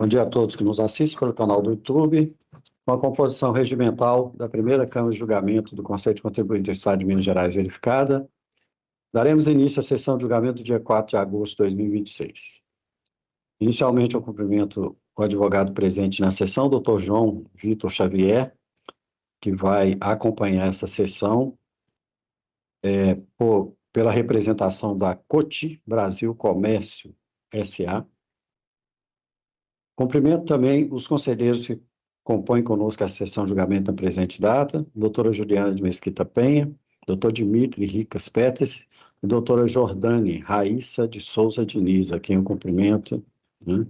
Bom dia a todos que nos assistem pelo canal do YouTube. Com a composição regimental da primeira Câmara de Julgamento do Conselho de Contribuinte do Estado de Minas Gerais verificada, daremos início à sessão de julgamento do dia 4 de agosto de 2026. Inicialmente, eu cumprimento o advogado presente na sessão, Dr. João Vitor Xavier, que vai acompanhar essa sessão pela representação da Coty Brasil Comércio S.A. Cumprimento também os conselheiros que compõem conosco a sessão de julgamento na presente data, doutora Juliana de Mesquita Penha, doutor Dimitri Ricas Peters e doutora Jordane Raíssa de Souza Diniz, a quem eu cumprimento, né,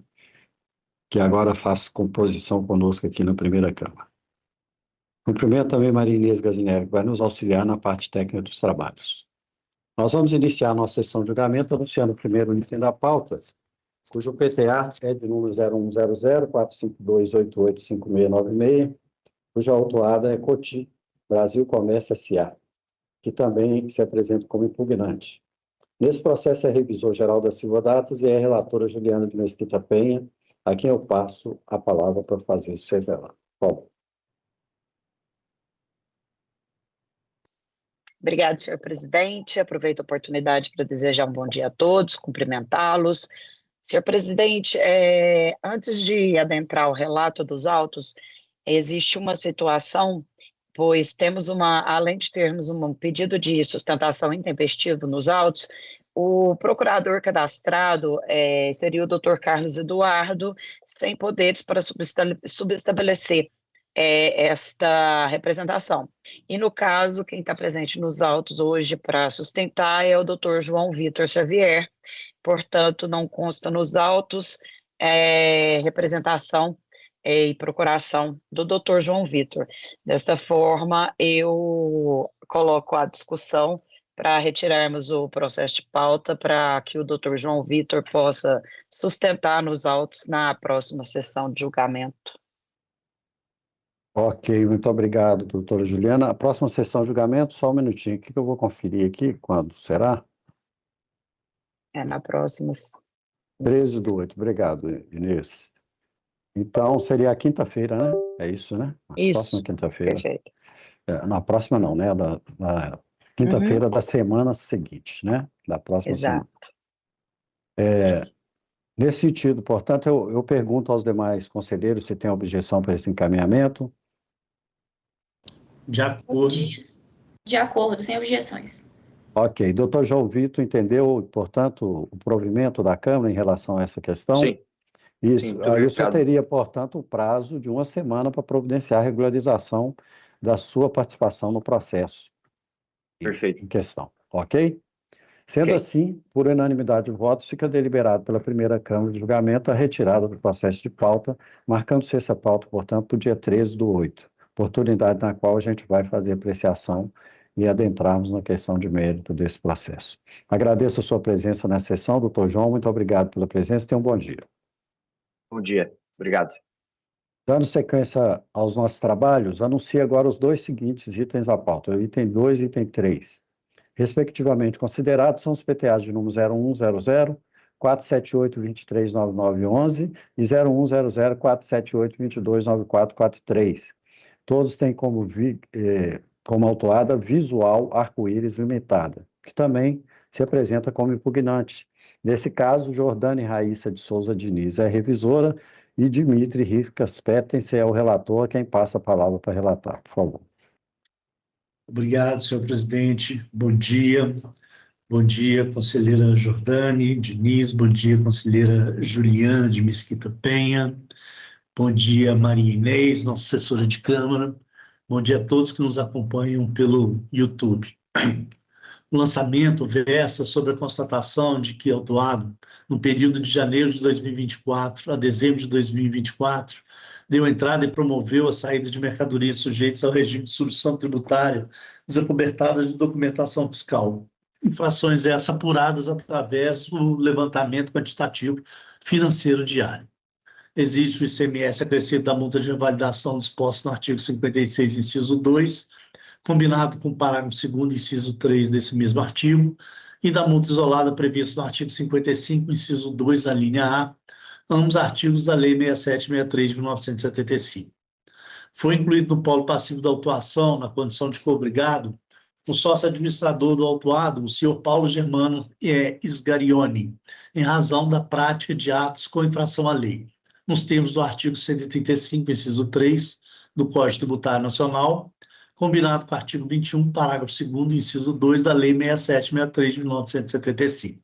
que agora faz composição conosco aqui na primeira Câmara. Cumprimento também Maria Inês Gazinelli, que vai nos auxiliar na parte técnica dos trabalhos. Nós vamos iniciar a nossa sessão de julgamento anunciando o primeiro item da pauta, cujo PTA é de número 0100-452-885696, cuja autuada é Coty Brasil Comércio S.A., que também se apresenta como impugnante. Nesse processo é revisor geral da Silva Datas e é a relatora Juliana de Mesquita Penha, a quem eu passo a palavra para fazer isso revelar. Bom. Obrigado, senhor presidente. Aproveito a oportunidade para desejar um bom dia a todos, cumprimentá-los. Senhor presidente, antes de adentrar o relato dos autos, existe uma situação, pois além de termos um pedido de sustentação intempestivo nos autos, o procurador cadastrado seria o doutor Carlos Eduardo, sem poderes para subestabelecer esta representação. E, no caso, quem está presente nos autos hoje para sustentar é o doutor João Vitor Xavier. Portanto, não consta nos autos representação e procuração do doutor João Vitor. Desta forma, eu coloco a discussão para retirarmos o processo de pauta para que o doutor João Vitor possa sustentar nos autos na próxima sessão de julgamento. Ok, muito obrigado, doutora Juliana. A próxima sessão de julgamento, só um minutinho, o que eu vou conferir aqui, quando será? Na próxima. 13/8, obrigado, Inês. Então, seria a quinta-feira, né? É isso, né? Isso, próxima quinta-feira. Perfeito. Na próxima não, né? Na quinta-feira da semana seguinte, né? Da próxima Exato. semana. Nesse sentido, portanto, eu pergunto aos demais conselheiros se tem objeção para esse encaminhamento. De acordo. De acordo, sem objeções. Ok. Doutor João Vitor entendeu, portanto, o provimento da Câmara em relação a essa questão? Sim. Isso. Sim, Aí o senhor teria, portanto, o prazo de uma semana para providenciar a regularização da sua participação no processo. Perfeito. Em questão. Ok? Sendo assim, por unanimidade de votos, fica deliberado pela primeira Câmara de Julgamento a retirada do processo de pauta, marcando-se essa pauta, portanto, para o dia 13/8, oportunidade na qual a gente vai fazer apreciação e adentrarmos na questão de mérito desse processo. Agradeço a sua presença na sessão, doutor João, muito obrigado pela presença e tenha um bom dia. Bom dia, obrigado. Dando sequência aos nossos trabalhos, anuncio agora os dois seguintes itens da pauta, o item 2 e item 3. Respectivamente considerados são os PTAs de número 0100-478-239911 e 0100-478-229443. Todos têm como autuada Visual Arco-Íris Limitada, que também se apresenta como impugnante. Nesse caso, Jordane Raíssa de Souza Diniz é revisora e Dimitri Ricas Peters é o relator, a quem passa a palavra para relatar, por favor. Obrigado, senhor presidente. Bom dia. Bom dia, conselheira Jordane Diniz. Bom dia, conselheira Juliana de Mesquita Penha. Bom dia, Maria Inês, nossa assessora de Câmara. Bom dia a todos que nos acompanham pelo YouTube. O lançamento versa sobre a constatação de que, autuado no período de janeiro de 2024 a dezembro de 2024, deu entrada e promoveu a saída de mercadorias sujeitas ao regime de substituição tributária desacobertadas de documentação fiscal. Infrações essas apuradas através do levantamento quantitativo financeiro diário. Existe o ICMS acrescido da multa de revalidação disposta no artigo 56, inciso 2, combinado com o parágrafo 2º, inciso 3 desse mesmo artigo, e da multa isolada prevista no artigo 55, inciso 2, a linha A, ambos artigos da Lei 6763 de 1975. Foi incluído no polo passivo da autuação, na condição de cobrigado, o sócio administrador do autuado, o senhor Paulo Germano Sgarioni, em razão da prática de atos com infração à lei, nos termos do artigo 135, inciso 3, do Código Tributário Nacional, combinado com o artigo 21, parágrafo 2º, inciso 2 da Lei 6763 de 1975.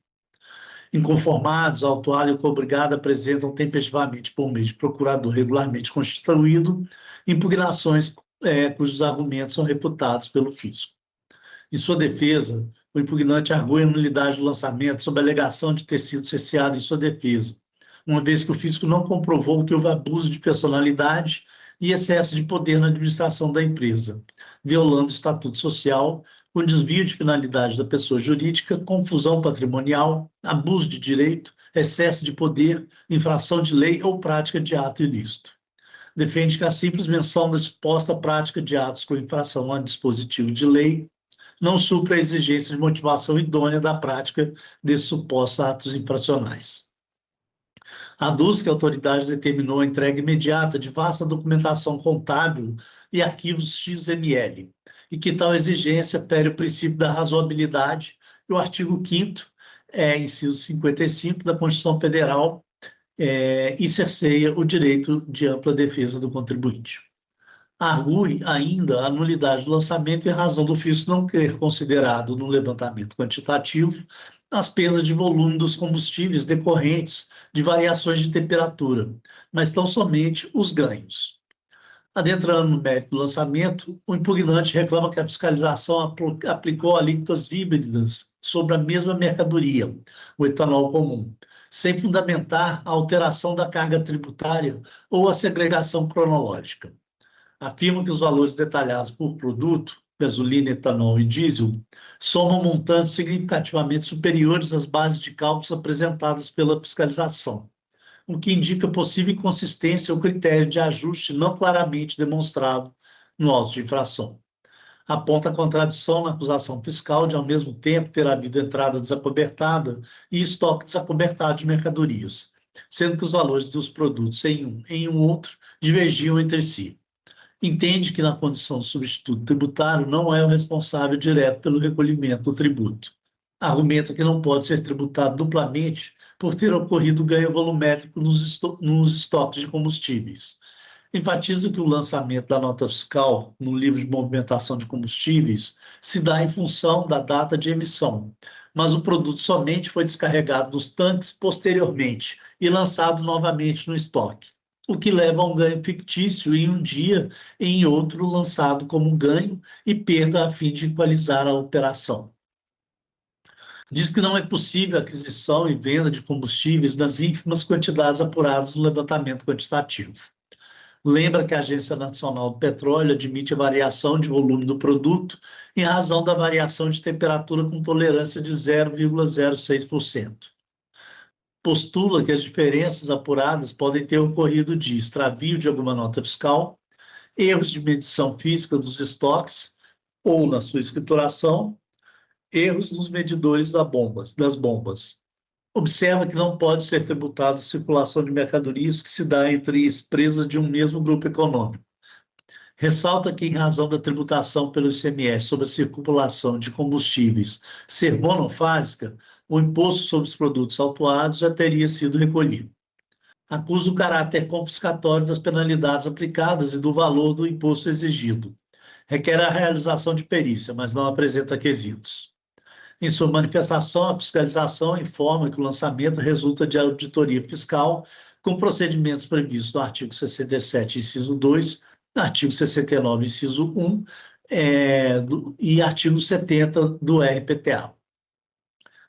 Inconformados, o autuado e o cobrigado apresentam tempestivamente, por meio de procurador regularmente constituído, impugnações cujos argumentos são reputados pelo fisco. Em sua defesa, o impugnante argui a nulidade do lançamento sob a alegação de ter sido cesseado em sua defesa, uma vez que o fisco não comprovou que houve abuso de personalidade e excesso de poder na administração da empresa, violando o estatuto social, com desvio de finalidade da pessoa jurídica, confusão patrimonial, abuso de direito, excesso de poder, infração de lei ou prática de ato ilícito. Defende que a simples menção da suposta prática de atos com infração a dispositivo de lei não supra a exigência de motivação idônea da prática desses supostos atos infracionais. Aduz que a autoridade determinou a entrega imediata de vasta documentação contábil e arquivos XML, e que tal exigência fere o princípio da razoabilidade e o artigo 5º, inciso 55 da Constituição Federal, e cerceia o direito de ampla defesa do contribuinte. Argue ainda a nulidade do lançamento em razão do fisco não ter considerado no levantamento quantitativo as perdas de volume dos combustíveis decorrentes de variações de temperatura, mas tão somente os ganhos. Adentrando no mérito do lançamento, o impugnante reclama que a fiscalização aplicou alíquotas híbridas sobre a mesma mercadoria, o etanol comum, sem fundamentar a alteração da carga tributária ou a segregação cronológica. Afirma que os valores detalhados por produto, gasolina, etanol e diesel, somam montantes significativamente superiores às bases de cálculos apresentadas pela fiscalização, o que indica possível inconsistência ou critério de ajuste não claramente demonstrado no auto de infração. Aponta a contradição na acusação fiscal de, ao mesmo tempo, ter havido entrada desacobertada e estoque desacobertado de mercadorias, sendo que os valores dos produtos em um outro divergiam entre si. Entende que, na condição de substituto tributário, não é o responsável direto pelo recolhimento do tributo. Argumenta que não pode ser tributado duplamente por ter ocorrido ganho volumétrico nos estoques de combustíveis. Enfatiza que o lançamento da nota fiscal no livro de movimentação de combustíveis se dá em função da data de emissão, mas o produto somente foi descarregado dos tanques posteriormente e lançado novamente no estoque, o que leva a um ganho fictício em um dia e em outro lançado como ganho e perda a fim de equalizar a operação. Diz que não é possível a aquisição e venda de combustíveis nas ínfimas quantidades apuradas no levantamento quantitativo. Lembra que a Agência Nacional do Petróleo admite a variação de volume do produto em razão da variação de temperatura com tolerância de 0,06%. Postula que as diferenças apuradas podem ter ocorrido de extravio de alguma nota fiscal, erros de medição física dos estoques ou na sua escrituração, erros nos medidores das bombas. Observa que não pode ser tributada a circulação de mercadorias que se dá entre empresas de um mesmo grupo econômico. Ressalta que, em razão da tributação pelo ICMS sobre a circulação de combustíveis ser monofásica, o imposto sobre os produtos autuados já teria sido recolhido. Acusa o caráter confiscatório das penalidades aplicadas e do valor do imposto exigido. Requer a realização de perícia, mas não apresenta quesitos. Em sua manifestação, a fiscalização informa que o lançamento resulta de auditoria fiscal com procedimentos previstos no artigo 67, inciso 2, artigo 69, inciso 1 e artigo 70 do RPTA.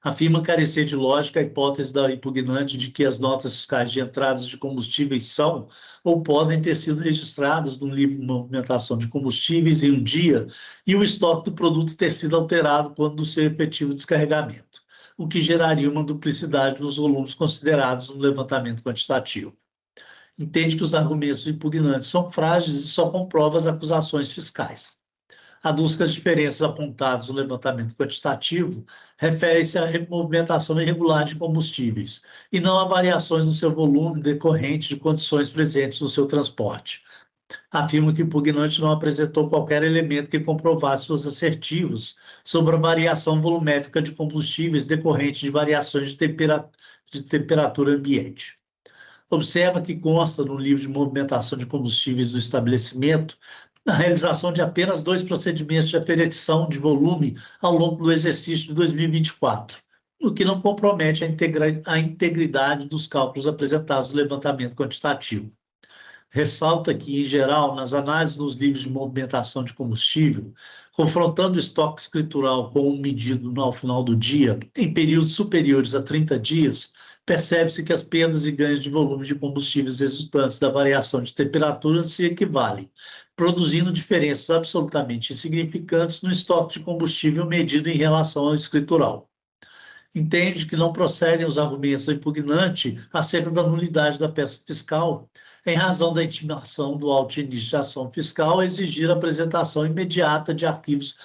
Afirma carecer de lógica a hipótese da impugnante de que as notas fiscais de entradas de combustíveis são ou podem ter sido registradas no livro de movimentação de combustíveis em um dia e o estoque do produto ter sido alterado quando do seu efetivo descarregamento, o que geraria uma duplicidade nos volumes considerados no levantamento quantitativo. Entende que os argumentos impugnantes são frágeis e só comprovam as acusações fiscais. aduz que as diferenças apontadas no levantamento quantitativo referem-se à movimentação irregular de combustíveis e não a variações no seu volume decorrente de condições presentes no seu transporte. Afirma que o impugnante não apresentou qualquer elemento que comprovasse suas assertivos sobre a variação volumétrica de combustíveis decorrente de variações de temperatura ambiente. Observa que consta no livro de movimentação de combustíveis do estabelecimento a realização de apenas 2 procedimentos de aferição de volume ao longo do exercício de 2024, o que não compromete a integridade dos cálculos apresentados no levantamento quantitativo. Ressalta que, em geral, nas análises dos livros de movimentação de combustível, confrontando o estoque escritural com o medido ao final do dia, em períodos superiores a 30 dias, percebe-se que as perdas e ganhos de volume de combustíveis resultantes da variação de temperatura se equivalem, produzindo diferenças absolutamente insignificantes no estoque de combustível medido em relação ao escritural. Entende que não procedem os argumentos do impugnante acerca da nulidade da peça fiscal, em razão da intimação do auto de início de ação fiscal a exigir a apresentação imediata de arquivos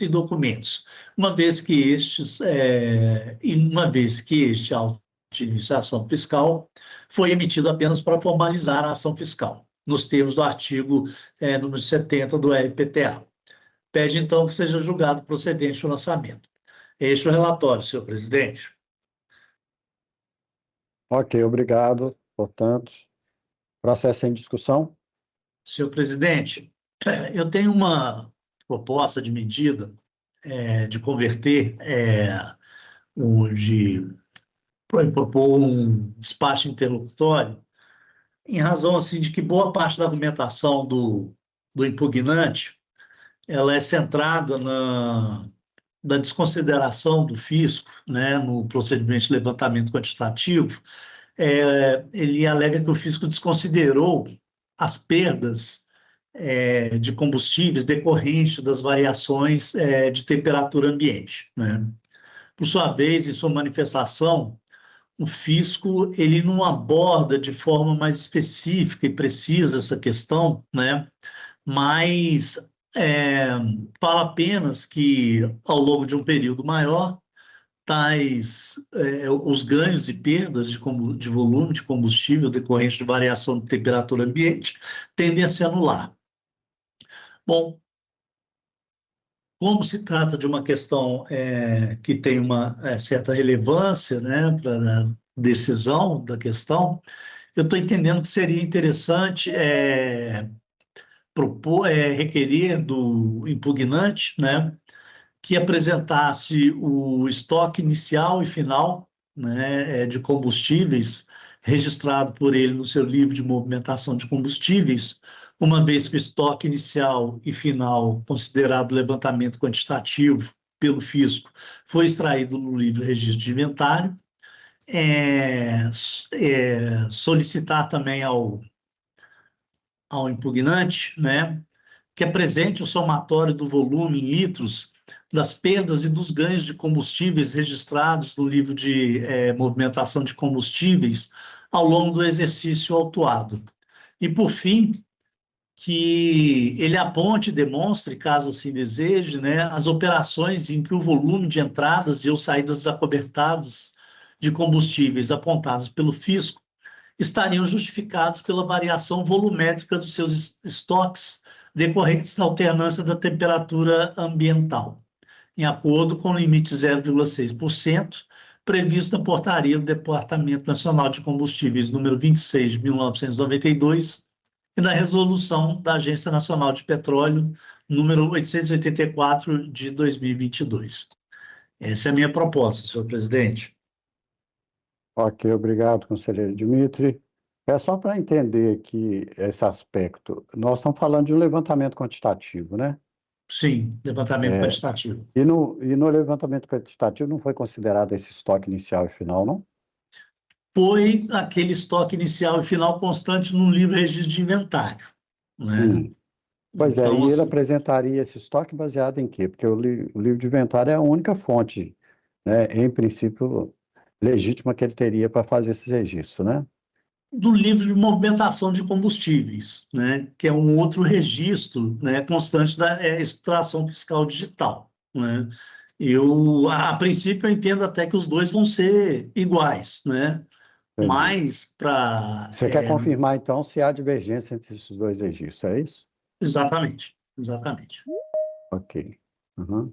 e documentos, uma vez que este auto de início de ação fiscal foi emitido apenas para formalizar a ação fiscal, nos termos do artigo número 70 do RPTA. Pede, então, que seja julgado procedente o lançamento. Este é o relatório, senhor presidente. Ok, obrigado. Portanto, processo em discussão. Senhor presidente, eu tenho uma proposta de medida de converter, propor um despacho interlocutório, em razão assim, de que boa parte da argumentação do impugnante ela é centrada da desconsideração do fisco, né, no procedimento de levantamento quantitativo. Ele alega que o fisco desconsiderou as perdas de combustíveis decorrentes das variações de temperatura ambiente, né? Por sua vez, em sua manifestação, o fisco ele não aborda de forma mais específica e precisa essa questão, né? Mas fala apenas que, ao longo de um período maior, os ganhos e perdas de volume de combustível decorrente de variação de temperatura ambiente tendem a se anular. Bom, como se trata de uma questão que tem uma certa relevância, né, para a decisão da questão, eu estou entendendo que seria interessante requerer do impugnante, né, que apresentasse o estoque inicial e final, né, de combustíveis registrado por ele no seu livro de movimentação de combustíveis, uma vez que o estoque inicial e final, considerado levantamento quantitativo pelo fisco, foi extraído no livro registro de inventário. Solicitar também ao impugnante, né, que apresente o somatório do volume em litros das perdas e dos ganhos de combustíveis registrados no livro de movimentação de combustíveis ao longo do exercício autuado. E, por fim, que ele aponte e demonstre, caso assim deseje, né, as operações em que o volume de entradas e ou saídas desacobertadas de combustíveis apontados pelo fisco estariam justificados pela variação volumétrica dos seus estoques decorrentes da alternância da temperatura ambiental, em acordo com o limite 0,6% previsto na portaria do Departamento Nacional de Combustíveis número 26 de 1992 e na resolução da Agência Nacional de Petróleo número 884 de 2022. Essa é a minha proposta, senhor presidente. Ok, obrigado, conselheiro Dimitri. É só para entender aqui esse aspecto. Nós estamos falando de um levantamento quantitativo, né? Sim, levantamento quantitativo. E no levantamento quantitativo não foi considerado esse estoque inicial e final, não? Foi aquele estoque inicial e final constante no livro registro de inventário, né? Pois Então, e ele assim, apresentaria esse estoque baseado em quê? Porque o livro de inventário é a única fonte, né, em princípio, legítima que ele teria para fazer esse registro, né? do livro de movimentação de combustíveis, né, que é um outro registro, né, constante da extração fiscal digital, né. A princípio, eu entendo até que os dois vão ser iguais, né, Entendi. mas para... Você quer confirmar, então, se há divergência entre esses dois registros, é isso? Exatamente, exatamente. Ok. Uhum.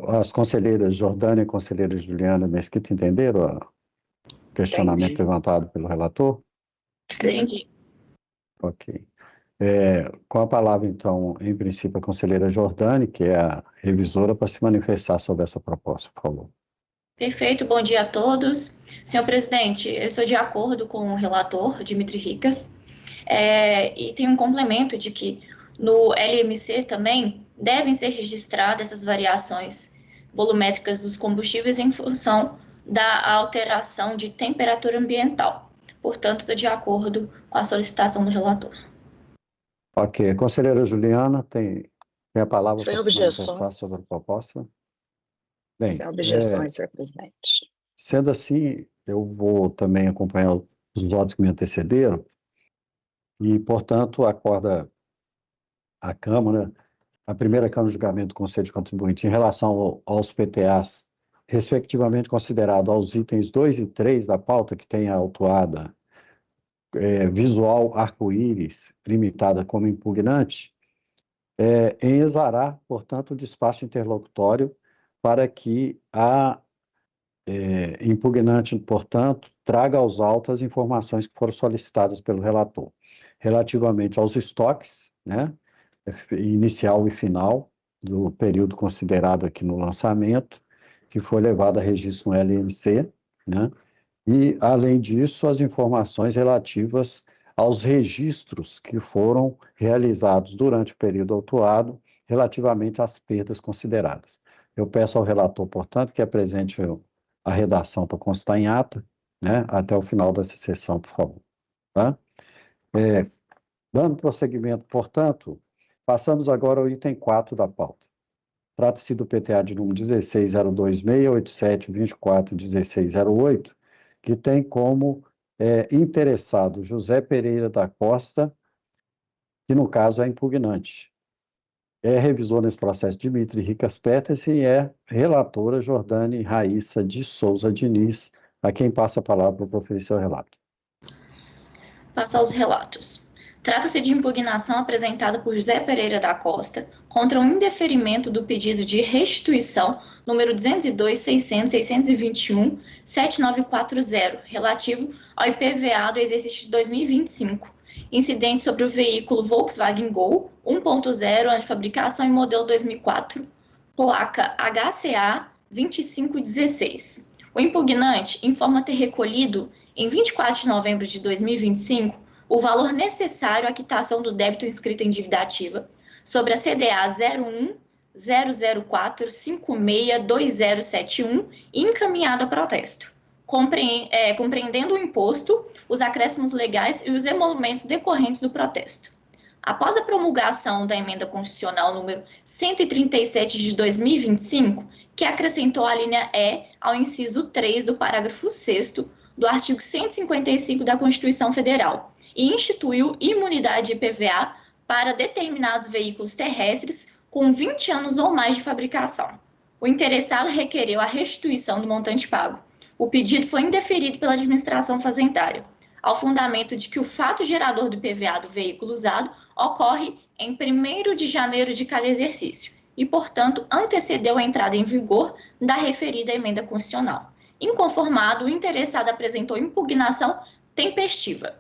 As conselheiras Jordânia e conselheira Juliana Mesquita entenderam o questionamento Entendi. levantado pelo relator? Entendi. Ok. Com a palavra, então, em princípio, a conselheira Jordânia, que é a revisora, para se manifestar sobre essa proposta, por favor. Perfeito, bom dia a todos. Senhor presidente, eu estou de acordo com o relator, Dimitri Ricas, e tem um complemento de que no LMC também devem ser registradas essas variações volumétricas dos combustíveis em função da alteração de temperatura ambiental. Portanto, estou de acordo com a solicitação do relator. Ok. A conselheira Juliana tem a palavra Sem para se manifestar sobre objeções. a proposta. Bem, Sem objeções, senhor presidente. sendo assim, eu vou também acompanhar os votos que me antecederam e, portanto, acorda a Câmara, a primeira Câmara de Julgamento do Conselho de Contribuinte em relação aos PTAs, respectivamente considerado aos itens 2 e 3 da pauta, que tem a autuada visual arco-íris limitada como impugnante, em exarar, portanto, o despacho interlocutório para que a impugnante, portanto, traga aos autos as informações que foram solicitadas pelo relator, relativamente aos estoques, né, inicial e final do período considerado aqui no lançamento, que foi levado a registro no LMC, né, e, além disso, as informações relativas aos registros que foram realizados durante o período autuado, relativamente às perdas consideradas. Eu peço ao relator, portanto, que apresente a redação para constar em ata, né, até o final dessa sessão, por favor. Tá? Dando prosseguimento, portanto, passamos agora ao item 4 da pauta. Trata-se do PTA de número 1602.687.24.1608, que tem como interessado José Pereira da Costa, que no caso é impugnante. É revisor nesse processo Dimitri Ricas Peters e é relatora Jordane Raíssa de Souza Diniz, a quem passa a palavra para proferir seu relato. Passo aos relatos. Trata-se de impugnação apresentada por José Pereira da Costa contra o indeferimento do pedido de restituição número 202.600.621.7940, relativo ao IPVA do exercício de 2025, incidente sobre o veículo Volkswagen Gol 1.0, ano de fabricação e modelo 2004, placa HCA 2516. O impugnante informa ter recolhido, em 24 de novembro de 2025, o valor necessário à quitação do débito inscrito em dívida ativa sobre a CDA 01.004562071 e encaminhado a protesto, compreendendo o imposto, os acréscimos legais e os emolumentos decorrentes do protesto. Após a promulgação da emenda constitucional número 137 de 2025, que acrescentou a linha E ao inciso 3 do parágrafo 6º do artigo 155 da Constituição Federal e instituiu imunidade de IPVA para determinados veículos terrestres com 20 anos ou mais de fabricação. O interessado requereu a restituição do montante pago. O pedido foi indeferido pela administração fazendária, ao fundamento de que o fato gerador do IPVA do veículo usado ocorre em 1º de janeiro de cada exercício e, portanto, antecedeu a entrada em vigor da referida emenda constitucional. Inconformado, o interessado apresentou impugnação tempestiva.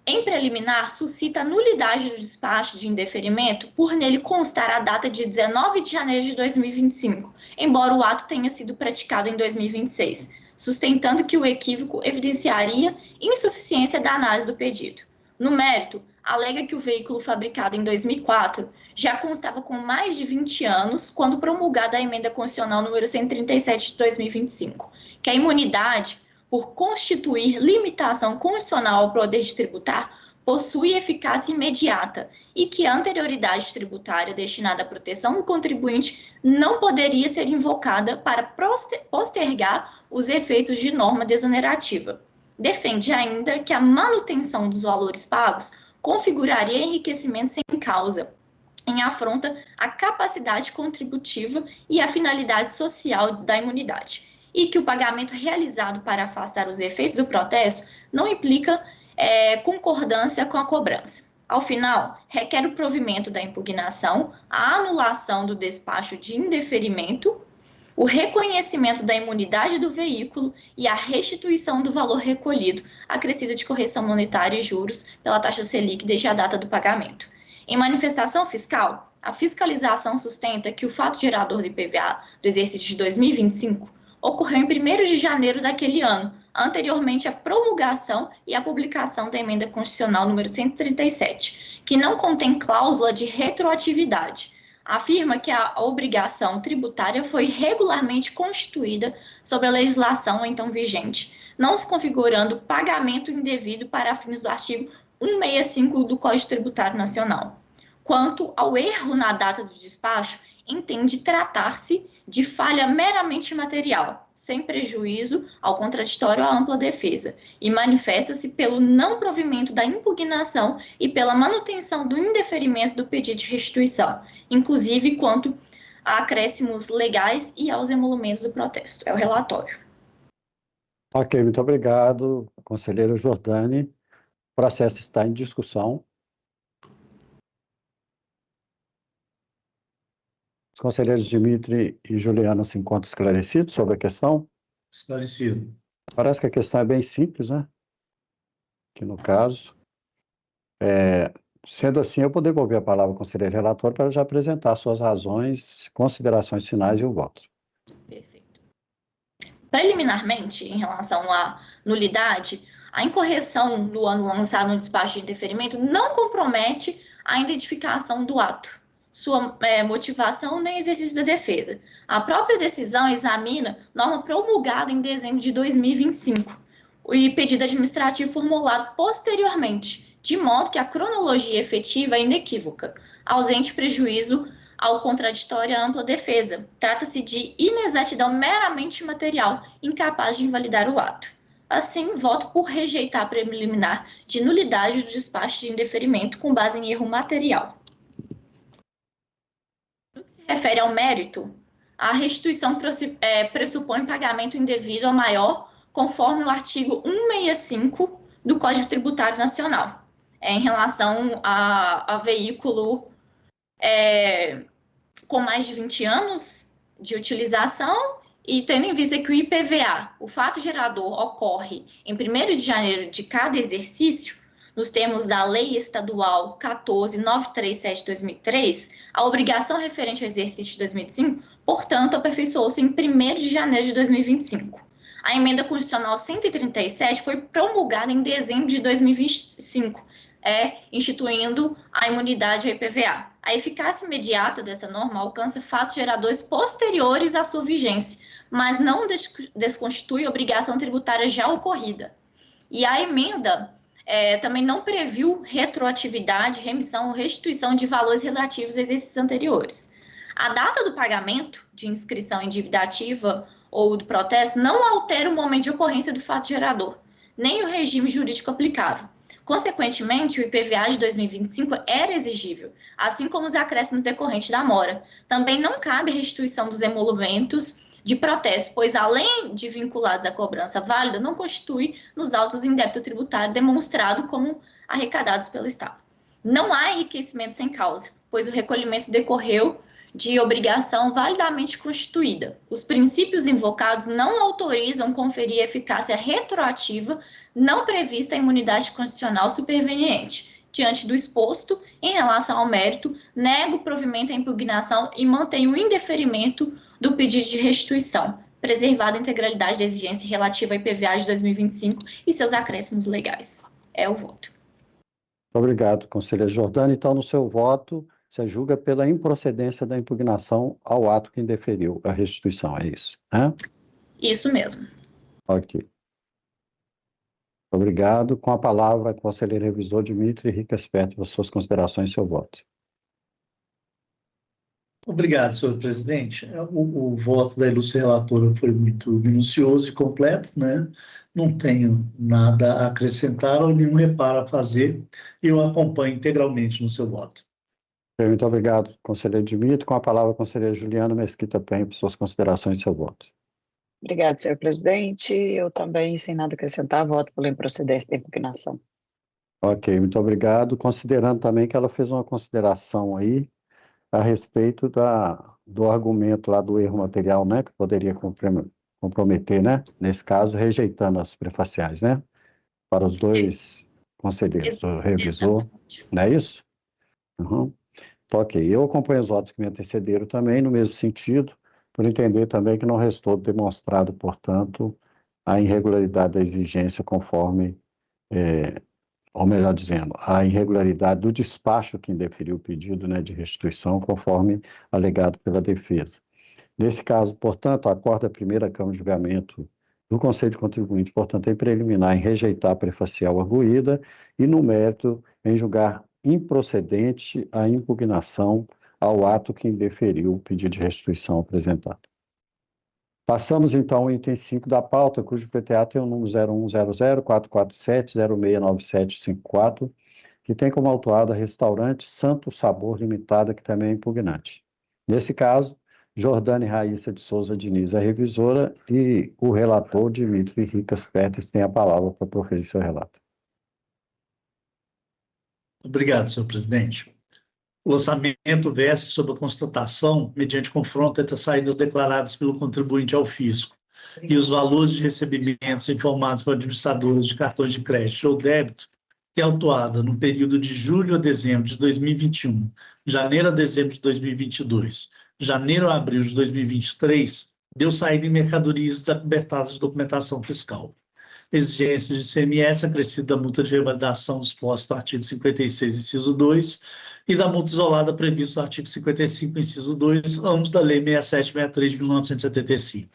Em preliminar, suscita a nulidade do despacho de indeferimento por nele constar a data de 19 de janeiro de 2025, embora o ato tenha sido praticado em 2026, sustentando que o equívoco evidenciaria insuficiência da análise do pedido. No mérito, alega que o veículo fabricado em 2004 já constava com mais de 20 anos quando promulgada a emenda constitucional número 137 de 2025, que a imunidade por constituir limitação constitucional ao poder de tributar possui eficácia imediata e que a anterioridade tributária destinada à proteção do contribuinte não poderia ser invocada para postergar os efeitos de norma desonerativa. Defende ainda que a manutenção dos valores pagos configuraria enriquecimento sem causa, em afronta à capacidade contributiva e à finalidade social da imunidade, e que o pagamento realizado para afastar os efeitos do protesto não implica concordância com a cobrança. Ao final, requer o provimento da impugnação, a anulação do despacho de indeferimento, o reconhecimento da imunidade do veículo e a restituição do valor recolhido, acrescida de correção monetária e juros pela taxa Selic desde a data do pagamento. Em manifestação fiscal, a fiscalização sustenta que o fato gerador do IPVA do exercício de 2025 ocorreu em 1º de janeiro daquele ano, anteriormente à promulgação e à publicação da Emenda Constitucional número 137, que não contém cláusula de retroatividade. Afirma que a obrigação tributária foi regularmente constituída sob a legislação então vigente, não se configurando pagamento indevido para fins do artigo 165 do Código Tributário Nacional. Quanto ao erro na data do despacho, entende tratar-se de falha meramente material, sem prejuízo ao contraditório ou à ampla defesa, e manifesta-se pelo não provimento da impugnação e pela manutenção do indeferimento do pedido de restituição, inclusive quanto a acréscimos legais e aos emolumentos do protesto. É o relatório. Ok, muito obrigado, conselheira Jordani. O processo está em discussão. Os conselheiros Dimitri e Juliano se encontram esclarecidos sobre a questão? Esclarecido. Parece que a questão é bem simples, né? Que no caso. Sendo assim, eu vou devolver a palavra ao conselheiro relator para já apresentar suas razões, considerações finais e o voto. Perfeito. Preliminarmente, em relação à nulidade, a incorreção do ano lançado no despacho de indeferimento não compromete a identificação do ato, sua motivação nem exercício da defesa. A própria decisão examina norma promulgada em dezembro de 2025 e pedido administrativo formulado posteriormente, de modo que a cronologia efetiva é inequívoca, ausente prejuízo ao contraditório e à ampla defesa. Trata-se de inexatidão meramente material, incapaz de invalidar o ato. Assim, voto por rejeitar a preliminar de nulidade do despacho de indeferimento com base em erro material. Refere ao mérito, a restituição pressupõe pagamento indevido a maior, conforme o artigo 165 do Código Tributário Nacional, em relação a veículo com mais de 20 anos de utilização e tendo em vista que o IPVA, o fato gerador, ocorre em 1º de janeiro de cada exercício, nos termos da Lei Estadual 14.937/2003, a obrigação referente ao exercício de 2005, portanto, aperfeiçoou-se em 1º de janeiro de 2025. A Emenda Constitucional 137 foi promulgada em dezembro de 2025, instituindo a imunidade ao IPVA. A eficácia imediata dessa norma alcança fatos geradores posteriores à sua vigência, mas não desconstitui obrigação tributária já ocorrida. E a emenda também não previu retroatividade, remissão ou restituição de valores relativos a exercícios anteriores. A data do pagamento de inscrição em dívida ativa ou do protesto não altera o momento de ocorrência do fato gerador, nem o regime jurídico aplicável. Consequentemente, o IPVA de 2025 era exigível, assim como os acréscimos decorrentes da mora. Também não cabe a restituição dos emolumentos de protesto, pois além de vinculados à cobrança válida, não constitui nos autos em débito tributário demonstrado como arrecadados pelo Estado. Não há enriquecimento sem causa, pois o recolhimento decorreu de obrigação validamente constituída. Os princípios invocados não autorizam conferir eficácia retroativa não prevista em imunidade constitucional superveniente. Diante do exposto, em relação ao mérito, nego o provimento à impugnação e mantenho o indeferimento do pedido de restituição, preservada a integralidade da exigência relativa ao IPVA de 2025 e seus acréscimos legais. É o voto. Obrigado, conselheira Jordani. Então, no seu voto, você julga pela improcedência da impugnação ao ato que indeferiu a restituição, é isso, né? Isso mesmo. Ok. Obrigado. Com a palavra, conselheiro revisor Dimitri Ricas Petri, as suas considerações e seu voto. Obrigado, senhor presidente. O voto da ilustre relatora foi muito minucioso e completo, né? Não tenho nada a acrescentar ou nenhum reparo a fazer. Eu acompanho integralmente no seu voto. Muito obrigado, conselheiro Dimitri. Com a palavra, conselheiro Juliano Mesquita Penha, por suas considerações e seu voto. Obrigado, senhor presidente. Eu também, sem nada a acrescentar, voto pela improcedência da impugnação. Ok, muito obrigado. Considerando também que ela fez uma consideração aí a respeito do argumento lá do erro material, né, que poderia comprometer, né, nesse caso, rejeitando as prefaciais, né, para os dois conselheiros, o revisor, Exatamente. não é isso? Uhum. Então, ok, eu acompanho os votos que me antecederam também, no mesmo sentido, por entender também que não restou demonstrado, portanto, a irregularidade da exigência conforme, ou melhor dizendo, a irregularidade do despacho que indeferiu o pedido, né, de restituição, conforme alegado pela defesa. Nesse caso, portanto, acorda a primeira Câmara de Julgamento do Conselho de Contribuinte, portanto, em preliminar, em rejeitar a prefacial arguída e, no mérito, em julgar improcedente a impugnação ao ato que indeferiu o pedido de restituição apresentado. Passamos, então, ao item 5 da pauta, cujo PTA tem o número 0100-447-069754, que tem como autuada Restaurante Santo Sabor Limitada, que também é impugnante. Nesse caso, Jordane Raíssa de Souza Diniz, a revisora, e o relator, Dimitri Ricas Petri, tem a palavra para proferir seu relato. Obrigado, senhor presidente. O lançamento versa sobre a constatação, mediante confronto entre as saídas declaradas pelo contribuinte ao fisco e os valores de recebimentos informados para administradores de cartões de crédito ou débito, que é autuada no período de julho a dezembro de 2021, janeiro a dezembro de 2022, janeiro a abril de 2023, deu saída em mercadorias desacobertadas de documentação fiscal. Exigências de ICMS acrescida da multa de revalidação disposta no artigo 56, inciso 2, e da multa isolada prevista no artigo 55, inciso 2, ambos da Lei 6763 de 1975.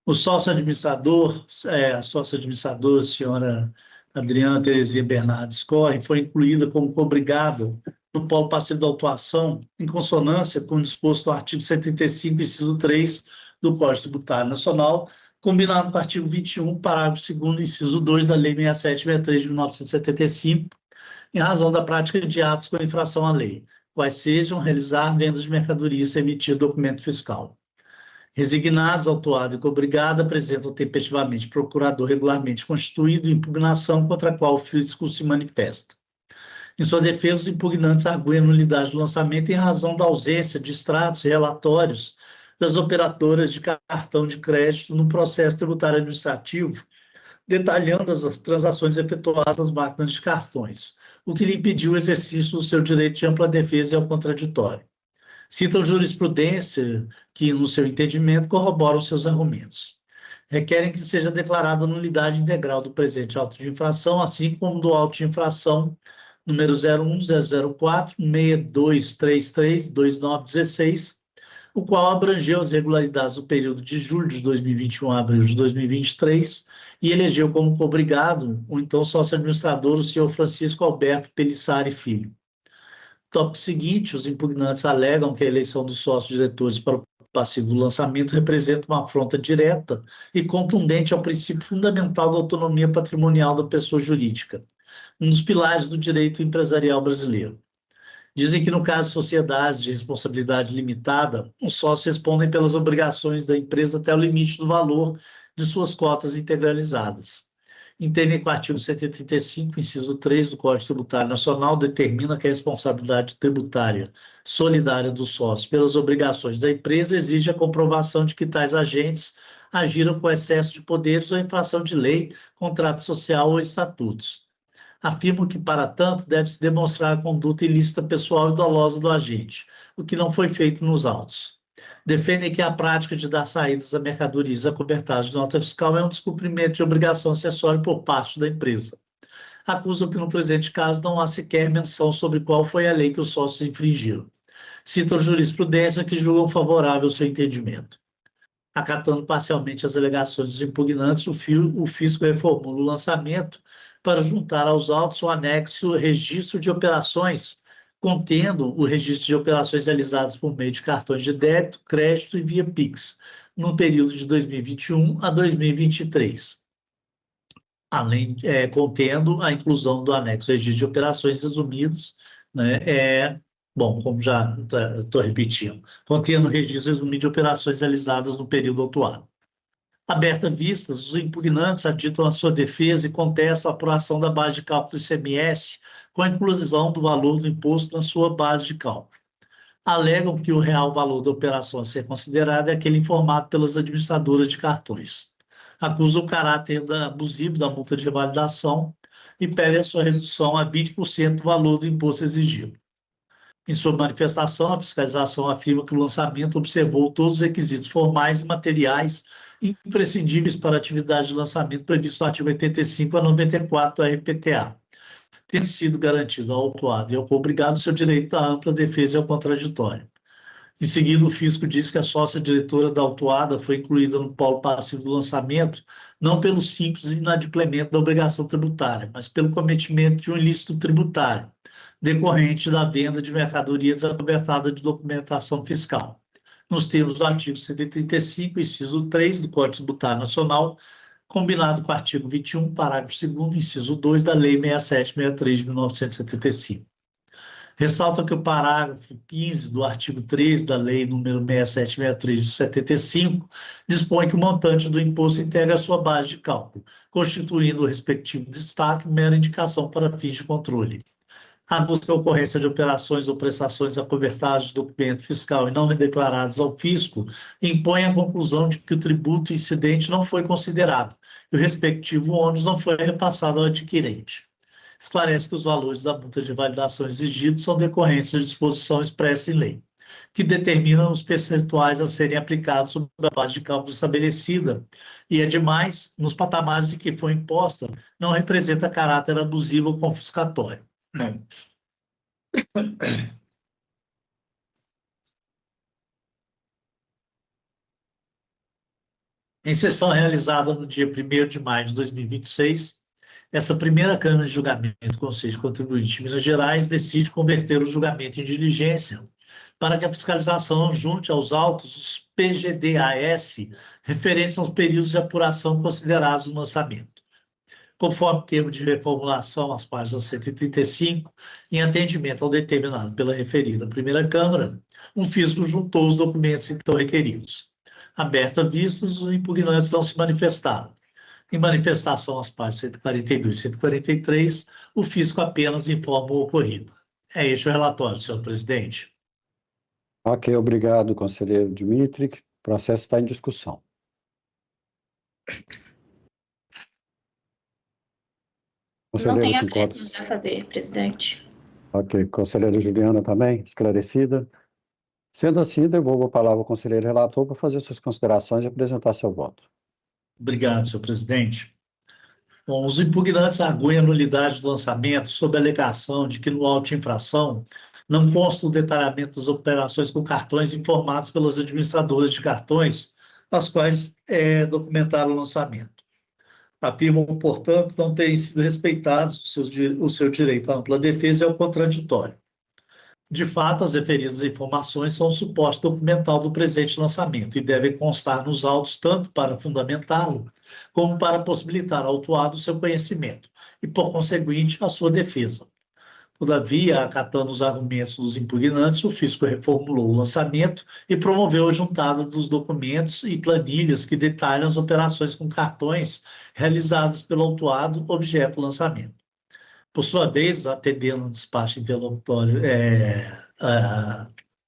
O sócio-administrador, a sócia-administradora, a senhora Adriana Terezinha Bernardes Corre, foi incluída como obrigada no polo passivo da autuação, em consonância com o disposto no artigo 75, inciso 3 do Código Tributário Nacional, combinado com o artigo 21, parágrafo 2º, inciso 2 da Lei 6763 de 1975, em razão da prática de atos com infração à lei, quais sejam realizar vendas de mercadorias e emitir documento fiscal. Resignados, autuado e cobrigado, apresentam tempestivamente procurador regularmente constituído, impugnação contra a qual o fisco se manifesta. Em sua defesa, os impugnantes arguem a nulidade do lançamento em razão da ausência de extratos e relatórios das operadoras de cartão de crédito no processo tributário administrativo, detalhando as transações efetuadas nas máquinas de cartões, o que lhe impediu o exercício do seu direito de ampla defesa e ao contraditório. Citam jurisprudência que, no seu entendimento, corrobora os seus argumentos. Requerem que seja declarada a nulidade integral do presente auto de infração, assim como do auto de infração número 01004-6233-2916, o qual abrangeu as irregularidades do período de julho de 2021 a abril de 2023 e elegeu como cobrigado o então sócio-administrador, o senhor Francisco Alberto Pelissari Filho. Tópico seguinte, os impugnantes alegam que a eleição dos sócios-diretores para o passivo do lançamento representa uma afronta direta e contundente ao princípio fundamental da autonomia patrimonial da pessoa jurídica, um dos pilares do direito empresarial brasileiro. Dizem que, no caso de sociedades de responsabilidade limitada, os sócios respondem pelas obrigações da empresa até o limite do valor de suas cotas integralizadas. Entendem que o artigo 185, inciso 3 do Código Tributário Nacional determina que a responsabilidade tributária solidária do sócio pelas obrigações da empresa exige a comprovação de que tais agentes agiram com excesso de poderes ou infração de lei, contrato social ou estatutos. Afirmam que, para tanto, deve-se demonstrar a conduta ilícita pessoal e dolosa do agente, o que não foi feito nos autos. Defendem que a prática de dar saídas a mercadorias acobertadas de nota fiscal é um descumprimento de obrigação acessória por parte da empresa. Acusam que, no presente caso, não há sequer menção sobre qual foi a lei que os sócios infringiram. Citam jurisprudência que julgam favorável ao seu entendimento. Acatando parcialmente as alegações dos impugnantes, o fisco reformula o lançamento para juntar aos autos o anexo registro de operações, contendo o registro de operações realizadas por meio de cartões de débito, crédito e via Pix, no período de 2021 a 2023. Além, contendo a inclusão do anexo registro de operações resumidas, né, bom, como já estou repetindo, contendo o registro resumido de operações realizadas no período autuado. Aberta vistas, os impugnantes aditam a sua defesa e contestam a apuração da base de cálculo do ICMS com a inclusão do valor do imposto na sua base de cálculo. Alegam que o real valor da operação a ser considerado é aquele informado pelas administradoras de cartões. Acusam o caráter abusivo da multa de revalidação e pedem a sua redução a 20% do valor do imposto exigido. Em sua manifestação, a fiscalização afirma que o lançamento observou todos os requisitos formais e materiais imprescindíveis para a atividade de lançamento previsto no artigo 85 a 94 do RPTA, tendo sido garantido ao autuado e ao cobrigado seu direito à ampla defesa e ao contraditório. Em seguida, o fisco diz que a sócia-diretora da autuada foi incluída no polo passivo do lançamento não pelo simples inadimplemento da obrigação tributária, mas pelo cometimento de um ilícito tributário, decorrente da venda de mercadoria desacobertada de documentação fiscal, nos termos do artigo 135, inciso 3 do Código Tributário Nacional, combinado com o artigo 21, parágrafo 2º, inciso 2 da Lei 6763 de 1975. Ressalta que o parágrafo 15 do artigo 3 da Lei número 6763 de 75 dispõe que o montante do imposto integra a sua base de cálculo, constituindo o respectivo destaque mera indicação para fins de controle. A ocorrência de operações ou prestações acobertadas de documento fiscal e não declaradas ao fisco impõe a conclusão de que o tributo incidente não foi considerado e o respectivo ônus não foi repassado ao adquirente. Esclarece que os valores da multa de validação exigidos são decorrência de disposição expressa em lei, que determinam os percentuais a serem aplicados sobre a base de cálculo estabelecida e, ademais, nos patamares em que foi imposta, não representa caráter abusivo ou confiscatório. Em sessão realizada no dia 1º de maio de 2026, essa primeira Câmara de Julgamento do Conselho de Contribuinte de Minas Gerais decide converter o julgamento em diligência para que a fiscalização junte aos autos os PGD-AS referentes aos períodos de apuração considerados no lançamento. Conforme termo de reformulação às páginas 135, em atendimento ao determinado pela referida primeira Câmara, um fisco juntou os documentos então requeridos. Aberta vistas, os impugnantes não se manifestaram. Em manifestação às páginas 142 e 143, o fisco apenas informa o ocorrido. É este o relatório, senhor presidente. Ok, obrigado, conselheiro Dimitri. O processo está em discussão. Não tem Conselheiro acréscimos a fazer, presidente. Ok, conselheira Juliana também, esclarecida. Sendo assim, devolvo a palavra ao conselheiro relator para fazer suas considerações e apresentar seu voto. Obrigado, senhor presidente. Bom, os impugnantes arguem a nulidade do lançamento sob a alegação de que no auto de infração não consta o detalhamento das operações com cartões informados pelas administradoras de cartões, as quais documentaram o lançamento. Afirmam, portanto, não terem sido respeitados o seu direito à ampla defesa e ao contraditório. De fato, as referidas informações são o suporte documental do presente lançamento e devem constar nos autos tanto para fundamentá-lo, como para possibilitar ao autuado o seu conhecimento e, por conseguinte, a sua defesa. Todavia, acatando os argumentos dos impugnantes, o fisco reformulou o lançamento e promoveu a juntada dos documentos e planilhas que detalham as operações com cartões realizadas pelo autuado objeto do lançamento. Por sua vez, atendendo ao despacho interlocutório,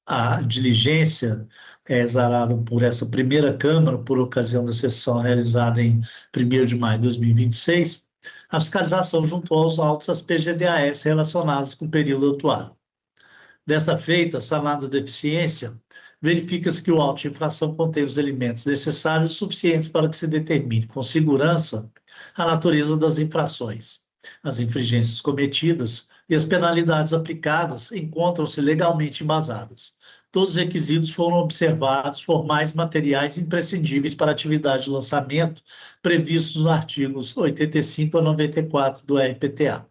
a diligência exarada por essa primeira Câmara, por ocasião da sessão realizada em 1º de maio de 2026, a fiscalização juntou aos autos as PGD-AS relacionadas com o período autuado. Desta feita, sanada a deficiência, verifica-se que o auto de infração contém os elementos necessários e suficientes para que se determine com segurança a natureza das infrações, as infringências cometidas, e as penalidades aplicadas encontram-se legalmente embasadas. Todos os requisitos foram observados, formais e materiais imprescindíveis para a atividade de lançamento previstos nos artigos 85 a 94 do RPTA.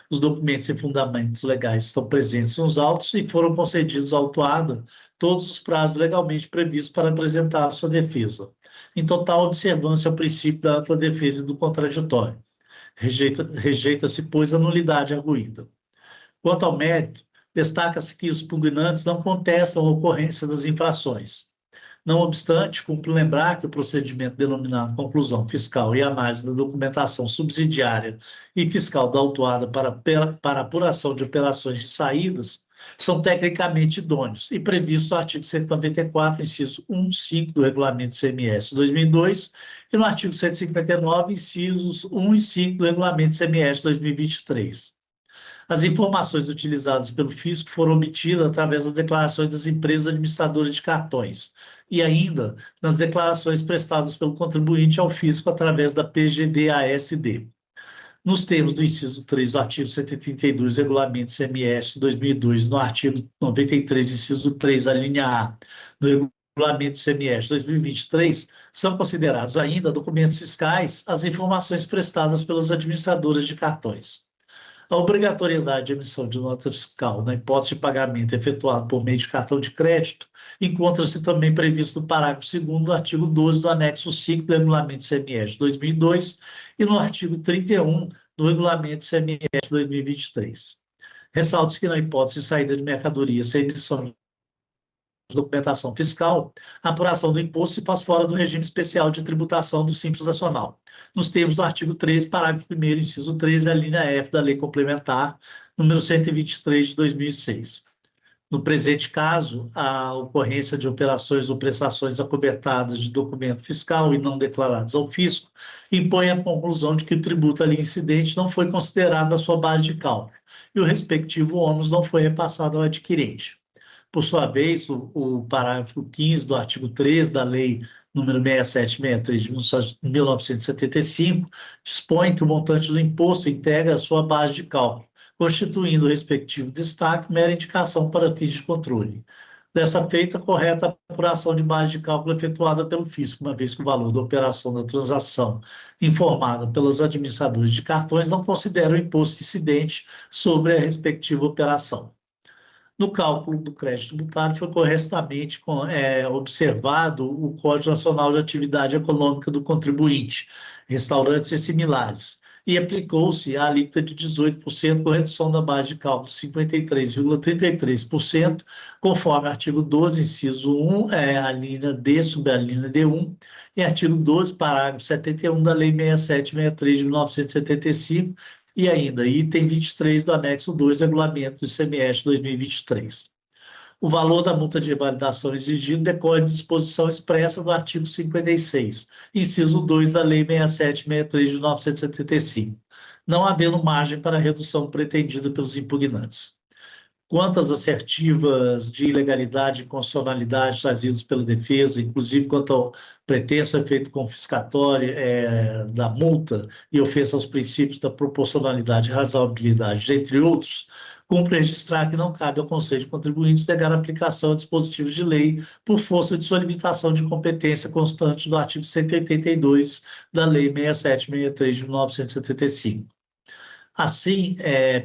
Os documentos e fundamentos legais estão presentes nos autos e foram concedidos ao autuado todos os prazos legalmente previstos para apresentar a sua defesa, em total observância ao princípio da ampla defesa e do contraditório. Rejeita-se, pois, a nulidade arguída. Quanto ao mérito, destaca-se que os pugnantes não contestam a ocorrência das infrações. Não obstante, cumpre lembrar que o procedimento denominado conclusão fiscal e análise da documentação subsidiária e fiscal da autuada para apuração de operações de saídas são tecnicamente idôneos e previstos no artigo 194, inciso 1, 5 do Regulamento CMS 2002 e no artigo 159, incisos 1 e 5 do Regulamento CMS 2023. As informações utilizadas pelo fisco foram obtidas através das declarações das empresas administradoras de cartões e ainda nas declarações prestadas pelo contribuinte ao fisco através da PGD-ASD. Nos termos do inciso 3 do artigo 132 do Regulamento CMS 2002, no artigo 93, inciso 3, a linha A, do Regulamento CMS 2023, são considerados ainda documentos fiscais as informações prestadas pelas administradoras de cartões. A obrigatoriedade de emissão de nota fiscal na hipótese de pagamento efetuado por meio de cartão de crédito encontra-se também previsto no parágrafo 2º do artigo 12 do anexo 5 do Regulamento CMS 2002 e no artigo 31 do Regulamento CMS 2023. Ressalta-se que na hipótese de saída de mercadoria sem emissão de documentação fiscal, a apuração do imposto se faz fora do regime especial de tributação do Simples Nacional, nos termos do artigo 13, parágrafo 1º, inciso 13, a linha F da Lei Complementar número 123 de 2006. No presente caso, a ocorrência de operações ou prestações acobertadas de documento fiscal e não declarados ao fisco impõe a conclusão de que o tributo ali incidente não foi considerado na sua base de cálculo e o respectivo ônus não foi repassado ao adquirente. Por sua vez, o parágrafo 15 do artigo 13 da Lei número 6763 de 1975 dispõe que o montante do imposto integra a sua base de cálculo, constituindo o respectivo destaque mera indicação para fins de controle. Dessa feita, correta a apuração de base de cálculo efetuada pelo fisco, uma vez que o valor da operação da transação informada pelas administradoras de cartões não considera o imposto incidente sobre a respectiva operação. No cálculo do crédito tributário foi corretamente observado o Código Nacional de Atividade Econômica do Contribuinte, restaurantes e similares, e aplicou-se a alíquota de 18% com redução da base de cálculo de 53,33%, conforme artigo 12, inciso 1, a linha D, subalínea D1, e artigo 12, parágrafo 71 da Lei 6763 de 1975, e ainda item 23 do anexo 2 do Regulamento do ICMS 2023. O valor da multa de revalidação exigido decorre de disposição expressa do artigo 56, inciso 2 da Lei 6763 de 1975, não havendo margem para a redução pretendida pelos impugnantes. Quanto às assertivas de ilegalidade e inconstitucionalidade trazidas pela defesa, inclusive quanto ao pretenso efeito confiscatório da multa e ofensa aos princípios da proporcionalidade e razoabilidade, entre outros, cumpre registrar que não cabe ao Conselho de Contribuintes negar a aplicação a dispositivos de lei por força de sua limitação de competência constante do artigo 182 da Lei 6763 de 1975. Assim,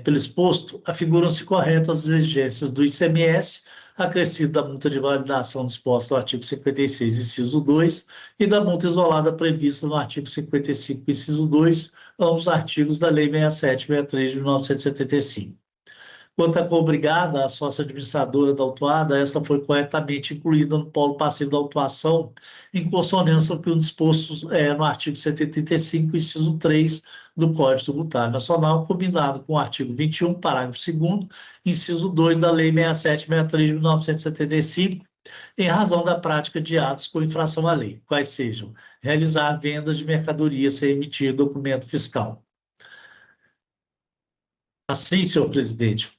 pelo exposto, afiguram-se corretas as exigências do ICMS, acrescido da multa de validação disposta no artigo 56, inciso 2, e da multa isolada prevista no artigo 55, inciso 2, ambos artigos da Lei 6763 de 1975. Quanto à cobrigada, a sócia administradora da autuada, esta foi corretamente incluída no polo passivo da autuação, em consonância com o disposto no artigo 185, inciso 3 do Código Tributário Nacional, combinado com o artigo 21, parágrafo 2º, inciso 2 da Lei 6763 de 1975, em razão da prática de atos com infração à lei, quais sejam realizar venda de mercadoria sem emitir documento fiscal. Assim, senhor presidente,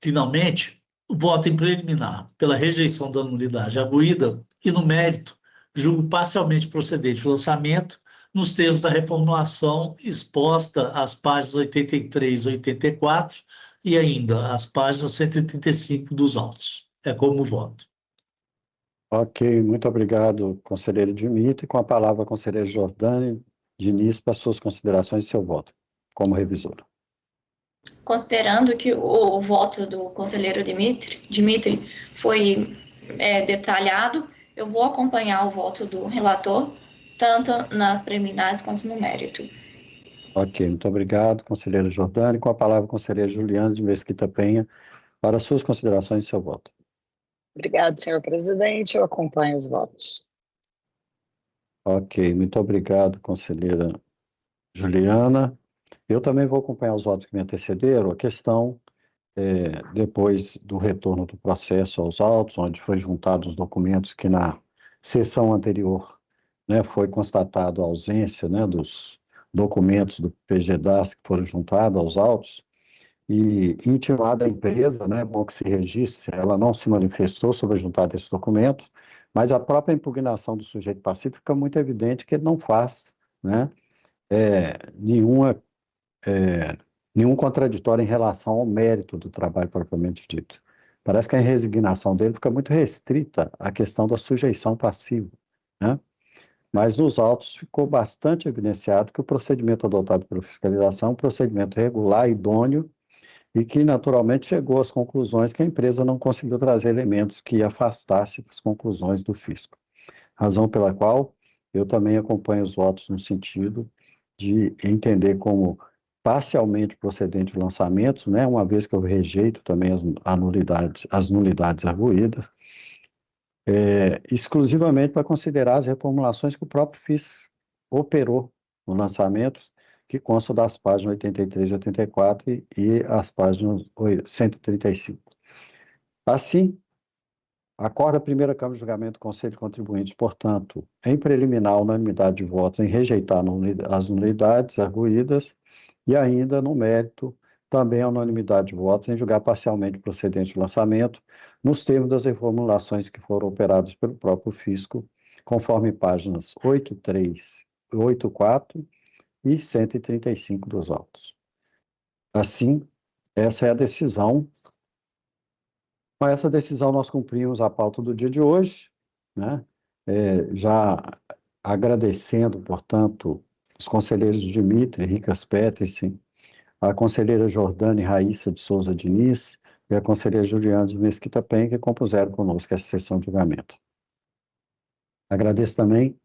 finalmente, o voto em preliminar pela rejeição da nulidade arguída e, no mérito, julgo parcialmente procedente o lançamento, nos termos da reformulação exposta às páginas 83 e 84 e ainda às páginas 135 dos autos. É como voto. Ok, muito obrigado, conselheiro Dimitri. Com a palavra, a conselheira Jordânia Diniz, para suas considerações e seu voto como revisora. Considerando que o voto do conselheiro Dimitri foi detalhado, eu vou acompanhar o voto do relator, tanto nas preliminares quanto no mérito. Ok, muito obrigado, conselheira Jordânia. Com a palavra, a conselheira Juliana de Mesquita Penha, para suas considerações e seu voto. Obrigado, senhor presidente. Eu acompanho os votos. Ok, muito obrigado, conselheira Juliana. Eu também vou acompanhar os votos que me antecederam. A questão, depois do retorno do processo aos autos, onde foi juntados os documentos que na sessão anterior, né, foi constatado a ausência, né, dos documentos do PGDAS que foram juntados aos autos, e intimada a empresa, né, bom que se registre, ela não se manifestou sobre a juntada desses documentos, mas a própria impugnação do sujeito passivo fica muito evidente que ele não faz, né, nenhuma, nenhum contraditório em relação ao mérito do trabalho propriamente dito. Parece que a resignação dele fica muito restrita à questão da sujeição passiva, né? Mas nos autos ficou bastante evidenciado que o procedimento adotado pela fiscalização é um procedimento regular, idôneo, e que naturalmente chegou às conclusões que a empresa não conseguiu trazer elementos que afastassem as conclusões do fisco. Razão pela qual eu também acompanho os votos no sentido de entender como parcialmente procedente o lançamento, né, uma vez que eu rejeito também as nulidades arguídas, exclusivamente para considerar as reformulações que o próprio FIS operou no lançamento, que consta das páginas 83 e 84 e as páginas 135. Assim, acorda a primeira Câmara de Julgamento do Conselho de Contribuintes, portanto, em preliminar, unanimidade de votos em rejeitar as nulidades arguídas e ainda, no mérito, também a unanimidade de votos em julgar parcialmente procedente o lançamento, nos termos das reformulações que foram operadas pelo próprio fisco, conforme páginas 83, 84 e 135 dos autos. Assim, essa é a decisão. Com essa decisão, nós cumprimos a pauta do dia de hoje, né? Já agradecendo, portanto, os conselheiros Dimitri, Ricas Petersen, a conselheira Jordane Raíssa de Souza Diniz e a conselheira Juliana de Mesquita Penha, que compuseram conosco essa sessão de julgamento. Agradeço também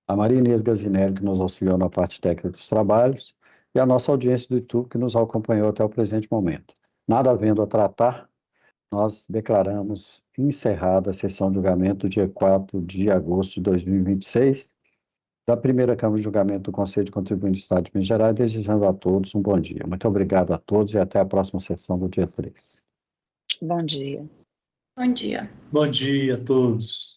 a Maria Inês Gazinelli, que nos auxiliou na parte técnica dos trabalhos, e a nossa audiência do YouTube, que nos acompanhou até o presente momento. Nada havendo a tratar, nós declaramos encerrada a sessão de julgamento dia 4 de agosto de 2026, da primeira Câmara de Julgamento do Conselho de Contribuintes do Estado de Minas Gerais, desejando a todos um bom dia. Muito obrigado a todos e até a próxima sessão do dia 3. Bom dia. Bom dia. Bom dia a todos.